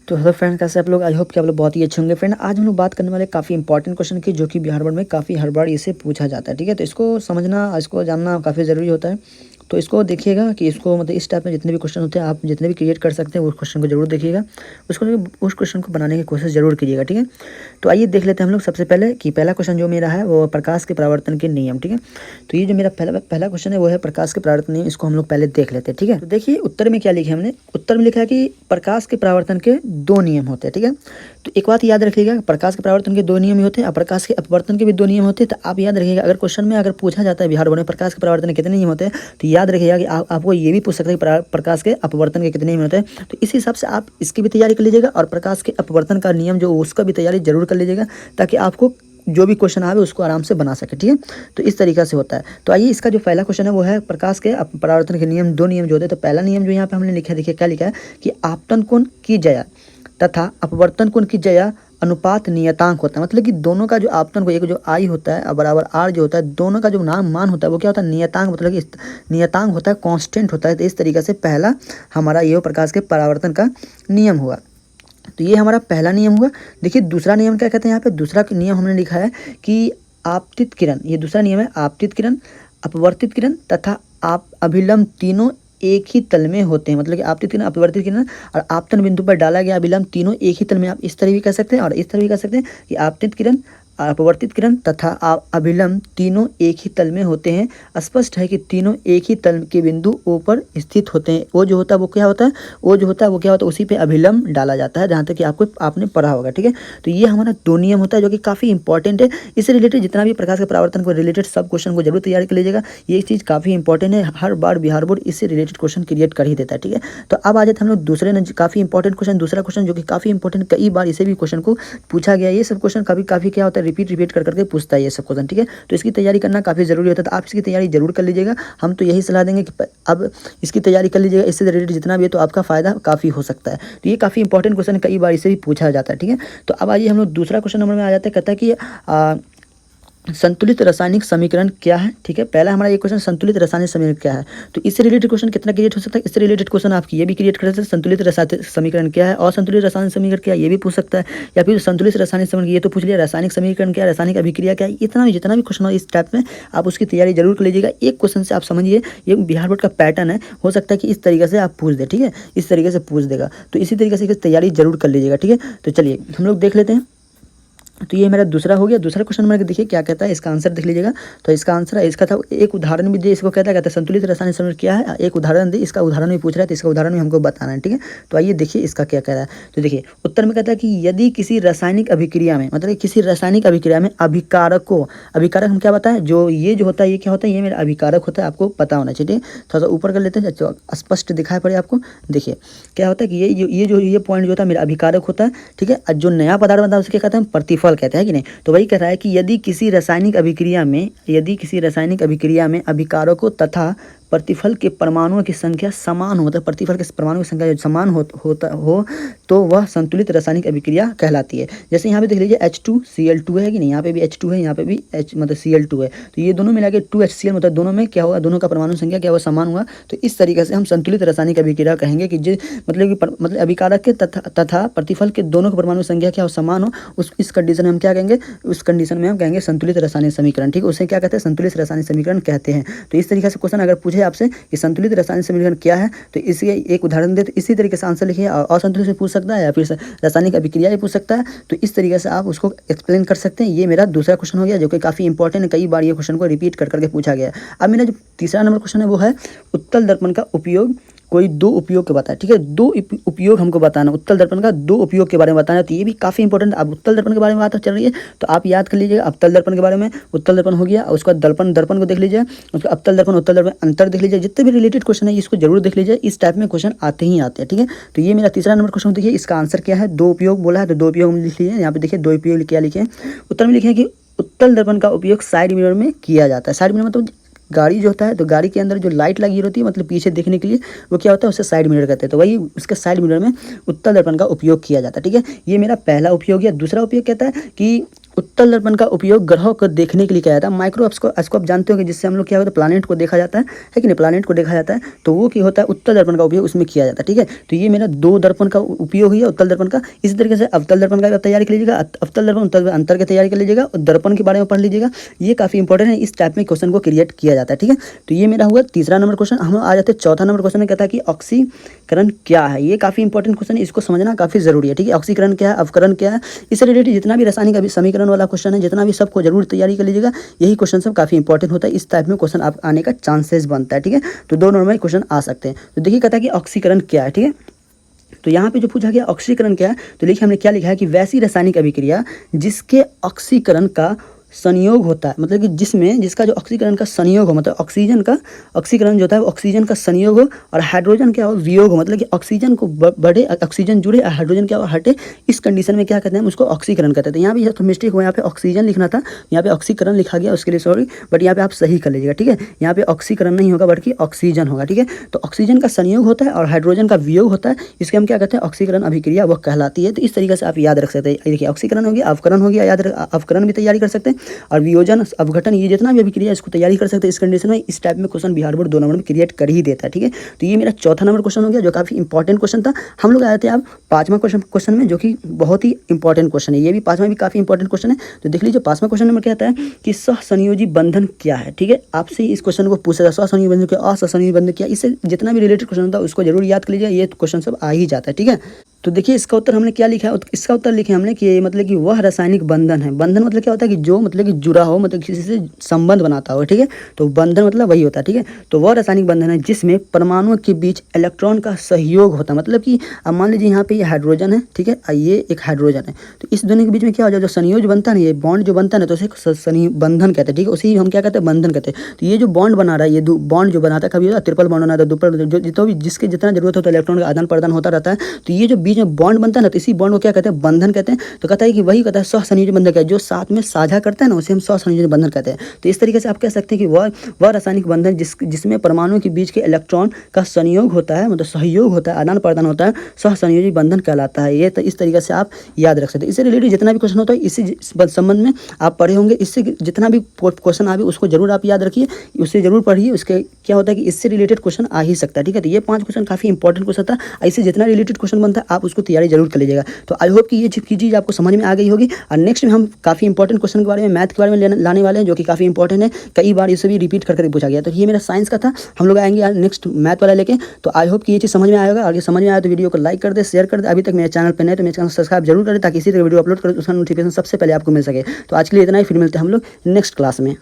तो hello friend, कैसे आप लोग? आई होप कि आप लोग बहुत ही अच्छे होंगे। फ्रेंड, आज हम लोग बात करने वाले काफ़ी इंपॉर्टेंट क्वेश्चन की, जो कि बिहार बोर्ड में काफ़ी हर बार इसे पूछा जाता है। ठीक है, तो इसको समझना, इसको जानना काफ़ी ज़रूरी होता है। तो इसको देखिएगा कि इसको मतलब इस टाइप में जितने भी क्वेश्चन होते हैं, आप जितने भी क्रिएट कर सकते हैं उस क्वेश्चन को जरूर देखिएगा, उस क्वेश्चन को बनाने की कोशिश जरूर कीजिएगा। ठीक है, तो आइए देख लेते हैं हम लोग सबसे पहले कि पहला क्वेश्चन जो मेरा है वो प्रकाश के परावर्तन के नियम। ठीक है, तो ये जो मेरा पहला क्वेश्चन है वो है प्रकाश के परावर्तन नियम। इसको हम लोग पहले देख लेते हैं। ठीक है, तो देखिए उत्तर में क्या लिखे हमने। उत्तर में लिखा है कि प्रकाश के परावर्तन के दो नियम होते हैं। ठीक है, तो एक बात याद रखिएगा, प्रकाश के परावर्तन के दो नियम ही होते हैं और प्रकाश के अपवर्तन के भी दो नियम होते हैं। तो आप याद रखिएगा, अगर क्वेश्चन में अगर पूछा जाता है बिहार बोर्ड में प्रकाश के परावर्तन के कितने नियम होते हैं, तो याद रखिएगा कि आपको ये भी पूछ सकते हैं कि प्रकाश के अपवर्तन के कितने नियम होते हैं। तो इस हिसाब से आप इसकी भी तैयारी कर लीजिएगा और प्रकाश के अपवर्तन का नियम जो उसका भी तैयारी जरूर कर लीजिएगा, ताकि आपको जो भी क्वेश्चन आवे उसको आराम से बना सके। ठीक है, तो इस तरीका से होता है। तो आइए, इसका जो पहला क्वेश्चन है वो है प्रकाश के परावर्तन के नियम, दो नियम जो होते हैं। तो पहला नियम जो यहाँ पे हमने लिखा है, देखिए क्या लिखा है कि आपतन कोण की जया तथा अपवर्तन कोण की जया अनुपात नियतांक होता है। मतलब कि दोनों का जो आपतन को, एक जो आई होता है बराबर आर जो होता है, दोनों का जो मान होता है वो क्या होता है, नियतांक। मतलब कि नियतांक होता है, कांस्टेंट होता है। तो इस तरीके से पहला हमारा ये प्रकाश के परावर्तन का नियम हुआ। तो ये हमारा पहला नियम हुआ। देखिए दूसरा नियम क्या कहते हैं, यहाँ पे दूसरा नियम हमने लिखा है कि आपतित किरण, ये दूसरा नियम है। आपतित किरण, अपवर्तित किरण तथा आप अभिलंब तीनों एक ही तल में होते हैं। मतलब कि आपतित किरण, अपवर्तित किरण और आपतन बिंदु पर डाला गया अभिलंब तीनों एक ही तल में, आप इस तरह भी कह सकते हैं और इस तरह भी कह सकते हैं कि आपतित किरण, अपवर्तित किरण तथा अभिलंब तीनों एक ही तल में होते हैं। स्पष्ट है कि तीनों एक ही तल के बिंदु O पर स्थित होते हैं। वो जो होता है वो क्या होता है, वो जो होता है वो क्या होता है, उसी पे अभिलंब डाला जाता है, जहाँ तक कि आपने पढ़ा होगा। ठीक है, तो ये हमारा दो नियम होता है जो कि काफ़ी इंपॉर्टेंट है। इससे रिलेटेड जितना भी प्रकाश के परावर्तन को रिलेटेड सब क्वेश्चन को जरूर तैयार कर लीजिएगा। ये चीज़ काफ़ी इंपॉर्टेंट है, हर बार बिहार बोर्ड इससे रिलेटेड क्वेश्चन क्रिएट कर ही देता है। ठीक है, तो अब आ जाते हम लोग दूसरे काफ़ी इंपॉर्टेंट क्वेश्चन, दूसरा क्वेश्चन जो कि काफ़ी इंपॉर्टेंट, कई बार इसे भी क्वेश्चन को पूछा गया। ये सब क्वेश्चन काफ़ी क्या होता है, रिपीट कर करके पूछता है ये सब क्वेश्चन। ठीक है, तो इसकी तैयारी करना काफ़ी जरूरी होता है। तो आप इसकी तैयारी जरूर कर लीजिएगा। हम तो यही सलाह देंगे कि अब इसकी तैयारी कर लीजिएगा, इससे रिलेटेड जितना भी है तो आपका फायदा काफ़ी हो सकता है। तो ये काफ़ी इंपॉर्टेंट क्वेश्चन, कई बार इसे भी पूछा जाता है। ठीक है, तो अब आइए हम लोग दूसरा क्वेश्चन नंबर में आ जाते हैं। कहता है कि संतुलित रासायनिक समीकरण क्या है। ठीक है, पहला हमारा ये क्वेश्चन संतुलित रासायनिक समीकरण क्या है। तो इससे रिलेटेड क्वेश्चन कितना क्रिएट हो सकता है, इससे रिलेटेड क्वेश्चन आप ये भी क्रिएट कर सकते हैं, संतुलित रासायनिक समीकरण क्या है, और संतुलित रासायनिक समीकरण क्या है ये भी पूछ सकता है, या फिर संतुलित रासायनिक समीकरण ये तो पूछ लिया, रासायनिक समीकरण क्या है, रासायनिक अभिक्रिया क्या है। जितना भी क्वेश्चन हो इस टाइप में आप उसकी तैयारी जरूर कर लीजिएगा। एक क्वेश्चन से आप समझिए, ये बिहार बोर्ड का पैटर्न है, हो सकता है कि इस तरीके से आप पूछ दे। ठीक है, इस तरीके से पूछ देगा, तो इसी तरीके से तैयारी जरूर कर लीजिएगा। ठीक है, तो चलिए हम लोग देख लेते हैं। तो ये मेरा दूसरा हो गया। दूसरा क्वेश्चन नंबर देखिए क्या कहता है, इसका आंसर देख लीजिएगा। तो इसका आंसर है, इसका था एक उदाहरण भी दे, इसको कहता है संतुलित रासायनिक समीकरण क्या है, एक उदाहरण दे। इसका उदाहरण भी पूछ रहा है, तो इसका उदाहरण भी हमको बताना है। ठीक है, तो आइए देखिए इसका क्या कह रहा है। तो देखिए उत्तर में कहता है कि यदि किसी रासायनिक अभिक्रिया में, मतलब किसी रासायनिक अभिक्रिया में अभिकारक हम क्या बताएं, जो ये जो होता है ये क्या होता है, ये मेरा अभिकारक होता है, आपको पता होना चाहिए। थोड़ा सा ऊपर कर लेते हैं, स्पष्ट दिखाई पड़े आपको। देखिए क्या होता है कि ये पॉइंट जो होता है मेरा अभिकारक होता है। ठीक है, और जो नया पदार्थ बनता है उसे क्या कहते हैं, प्रतिफल कहते हैं कि नहीं। तो वही कह रहा है कि यदि किसी रासायनिक अभिक्रिया में अभिकारकों तथा प्रतिफल के परमाणुओं की संख्या समान हो, तो प्रतिफल के परमाणुओं की संख्या समान हो तो वह संतुलित रासायनिक अभिक्रिया कहलाती है। जैसे यहाँ पे देख लीजिए H2Cl2 है कि नहीं, यहाँ पे भी H2 है, यहाँ पे भी H मतलब Cl2 है, तो ये दोनों मिला के 2HCl, मतलब दोनों में क्या होगा, दोनों का परमाणु संख्या क्या हुआ, समान हुआ। तो इस तरीके से हम संतुलित रासायनिक अभिक्रिया कहेंगे कि मतलब अभिकारक के तथा प्रतिफल के दोनों का परमाणु संख्या क्या हो, समान हो। इस कंडीशन में हम क्या कहेंगे, उस कंडीशन में हम कहेंगे संतुलित रासायनिक समीकरण। ठीक है, उसे क्या कहते हैं, संतुलित रासायनिक समीकरण कहते हैं। तो इस तरीके से क्वेश्चन अगर पूछे आपसे कि संतुलित रासायनिक समीकरण क्या है, तो इसके एक उदाहरण दे, तो इसी तरीके से आंसर लिखिए। और असंतुलित से पूछ सकता है या फिर रासायनिक अभिक्रिया भी पूछ सकता है, तो इस तरीके से आप उसको एक्सप्लेन कर सकते हैं। ये मेरा दूसरा क्वेश्चन हो गया, जो कि काफ़ी इंपॉर्टेंट है, कई बार ये क्वेश्चन को रिपीट कर करके पूछा गया है। अब मेरा जो तीसरा नंबर क्वेश्चन है वो है उत्तल दर्पण का उपयोग, कोई दो उपयोग के बताए। ठीक है, दो उपयोग हमको बताना, उत्तल दर्पण का दो उपयोग के बारे में बताना। तो ये भी काफ़ी इंपॉर्टेंट। अब उत्तल दर्पण के बारे में बात चल रही है, तो आप याद कर लीजिएगा अवतल दर्पण के बारे में। उत्तल दर्पण हो गया, उसका दर्पण को देख लीजिए, उसका अवतल दर्पण उत्तल दर्पण अंतर देख लीजिए। जितने भी रिलेटेड क्वेश्चन है इसको जरूर देख लीजिए, इस टाइप में क्वेश्चन आते ही आते हैं। ठीक है, तो ये मेरा तीसरा नंबर क्वेश्चन। देखिए इसका आंसर क्या है, दो उपयोग बोला है, तो दो उपयोग लिख लीजिए। यहाँ पे देखिए दो उपयोग क्या लिखे हैं, उत्तर में लिखे हैं कि उत्तल दर्पण का उपयोग साइड मिरर में किया जाता है। साइड मिरर मतलब गाड़ी जो होता है, तो गाड़ी के अंदर जो लाइट लगी होती है, मतलब पीछे देखने के लिए, वो क्या होता है, उसे साइड मिरर कहते हैं। तो वही उसके साइड मिरर में उत्तल दर्पण का उपयोग किया जाता है। ठीक है, ये मेरा पहला उपयोग है। दूसरा उपयोग कहता है कि उत्तल दर्पण का उपयोग ग्रहों को देखने के लिए किया जाता है। माइक्रोस्कोप जानते हो कि जिससे हम लोग क्या होता है प्लानेट को देखा जाता है कि नहीं, प्लानेट को देखा जाता है, तो वो क्या होता है उत्तल दर्पण का उपयोग उसमें किया जाता है। ठीक है, तो ये मेरा 2 दर्पण का उपयोग ही है उत्तल दर्पण का। इसी तरीके से अवतल दर्पण का तैयारी कर लीजिएगा, अवतल दर्पण उत्तल अंतर की तैयारी कर लीजिएगा और दर्पण के बारे में पढ़ लीजिएगा। ये काफी इंपॉर्टेंट है, इस टाइप में क्वेश्चन को क्रिएट किया जाता है। ठीक है, तो ये मेरा हुआ तीसरा नंबर क्वेश्चन। हम आ जाते हैं चौथा नंबर क्वेश्चन में, कहता है कि ऑक्सीकरण क्या है। ये काफी इंपॉर्टेंट क्वेश्चन है, इसको समझना काफी जरूरी है। ठीक है, ऑक्सीकरण क्या है, अवकरण क्या है, इससे रिलेटेड जितना भी रासायनिक समीकरण वाला क्वेश्चन है, जितना भी सबको जरूर तैयारी कर लीजिएगा। यही क्वेश्चन सब काफी इंपॉर्टेंट होता है, इस टाइप में क्वेश्चन आप आने का चांसेस बनता है। ठीक है, तो 2 नंबर में क्वेश्चन आ सकते हैं। तो देखिए कहता है कि ऑक्सीकरण क्या है। ठीक है, तो यहाँ पे जो पूछा गया ऑक्सीकरण क्या है, तो देखिए हमने क्या लिखा है कि वैसी रासायनिक अभिक्रिया जिसके ऑक्सीकरण का संयोग होता है, मतलब कि जिसका जो ऑक्सीकरण का संयोग हो, मतलब ऑक्सीजन का ऑक्सीकरण जो होता है ऑक्सीजन का संयोग हो और हाइड्रोजन क्या हो वियोग हो, मतलब कि ऑक्सीजन को बढ़े, ऑक्सीजन जुड़े और हाइड्रोजन क्या हो हटे, इस कंडीशन में क्या कहते हैं उसको ऑक्सीकरण कहते हैं। तो यहाँ भी तो मिस्टेक हुआ, यहाँ पे ऑक्सीजन लिखना था, यहाँ पे ऑक्सीकरण लिखा गया, उसके लिए सॉरी, बट यहाँ पे आप सही कर लीजिएगा। ठीक है, यहाँ पे ऑक्सीकरण नहीं होगा बल्कि ऑक्सीजन होगा। ठीक है, तो ऑक्सीजन का संयोग होता है और हाइड्रोजन का वियोग होता है, इसके हम क्या कहते हैं ऑक्सीकरण अभिक्रिया वह कहलाती है। तो इस तरीके से आप याद रख सकते हैं। देखिए ऑक्सीकरण हो गया, अवकरण हो गया, अवकरण भी तैयारी कर सकते हैं और वियोजन अवघटन, ये जितना भी अभिक्रिया इसको तैयारी कर सकते हैं। इस कंडीशन में इस टाइप में क्वेश्चन बिहार बोर्ड 2 नंबर में क्रिएट कर ही देता है। ठीक है, तो ये मेरा चौथा नंबर क्वेश्चन हो गया जो काफी इंपॉर्टेंट क्वेश्चन था। हम लोग आए थे अब 5वां क्वेश्चन में, जो कि बहुत ही इंपॉर्टेंट क्वेश्चन है। ये भी 5वां भी काफी इंपॉर्टेंट क्वेश्चन है। तो देख लीजिए 5वां क्वेश्चन नंबर क्या आता है कि सहसंयोजी बंधन क्या है। ठीक है, आपसे इस क्वेश्चन को पूछा जाए सहसंयोजी बंधन क्या, असहसंयोजी बंधन क्या, इससे जितना भी रिलेटेड क्वेश्चन होता है उसको जरूर याद कर लीजिए, ये क्वेश्चन सब आ ही जाता है। ठीक है, तो देखिए इसका उत्तर हमने क्या लिखा है, इसका उत्तर लिखे हमने कि मतलब कि वह रासायनिक बंधन है। बंधन मतलब क्या होता है कि जो मतलब कि जुड़ा हो, मतलब किसी से संबंध बनाता हो। ठीक है, तो बंधन मतलब वही होता है। ठीक है, तो वह रासायनिक बंधन है जिसमें परमाणुओं के बीच इलेक्ट्रॉन का सहयोग होता है। मतलब कि अब मान लीजिए यहाँ पे ये हाइड्रोजन है, ठीक है, ये एक हाइड्रोजन है, तो इस दोनों के बीच में क्या हो जाए जो संयोग बनता है ना, ये बॉन्ड जो बनता है ना, तो उसे बंधन कहते हैं। ठीक है, उसी हम क्या कहते हैं बंधन कहते हैं। तो ये जो बॉन्ड बना रहा है, ये बॉन्ड जो बनाता है, कभी ट्रिपल बॉन्ड बनाता है, डबल, जो भी जिसके जितना जरूरत होता है इलेक्ट्रॉन का आदान प्रदान होता रहता है। तो ये जो बीच में बॉन्ड बनता है ना, तो इसी बॉन्ड को क्या कहते हैं बंधन कहते हैं। तो कहता है कि वही कहता है सहसंयोजी बंधन क्या है, जो साथ में साझा करता है ना उसे हम सहसंयोजी बंधन कहते हैं। तो इस तरीके से आप कह सकते हैं कि वह रासायनिक बंधन जिसमें परमाणुओं के बीच के इलेक्ट्रॉन का संयोग होता है, मतलब सहयोग होता है, आदान प्रदान होता है, सहसंयोजी बंधन कहलाता है। ये तो इस तरीके से आप याद रख सकते हैं। इससे रिलेटेड जितना भी क्वेश्चन होता है इसी संबंध में आप पढ़े होंगे, इससे जितना भी क्वेश्चन आए उसको जरूर आप याद रखिए, उससे जरूर पढ़िए। उसके क्या होता है कि इससे रिलेटेड क्वेश्चन आ ही सकता है। ठीक है, तो ये 5 क्वेश्चन काफी इंपॉर्टेंट क्वेश्चन था, इससे जितना रिलेटेड क्वेश्चन बनता है आप उसको तैयारी जरूर कर लीजिएगा। तो आई होप कि ये चीज़ आपको समझ में आ गई होगी। और नेक्स्ट में हम काफ़ी इंपॉर्टेंट क्वेश्चन के बारे में, मैथ के बारे में लाने वाले हैं, जो कि काफ़ी इंपॉर्टेंट है, कई बार इसे भी रिपीट करके पूछा गया। तो ये मेरा साइंस का था, हम लोग आएंगे यार नेक्स्ट मैथ वाला लेके। तो आई होप कि ये चीज़ समझ में आएगा। अगर समझ में आया तो वीडियो को लाइक कर दे, शेयर कर दे। अभी तक मेरे चैनल पर नहीं तो मेरे चैनल सब्सक्राइब जरूर करें, ताकि इसी तरह वीडियो अपलोड करें उसका नोटिफिकेशन सबसे पहले आपको मिल सके। तो आज के लिए इतना ही, फिर मिलते हैं हम लोग नेक्स्ट क्लास में।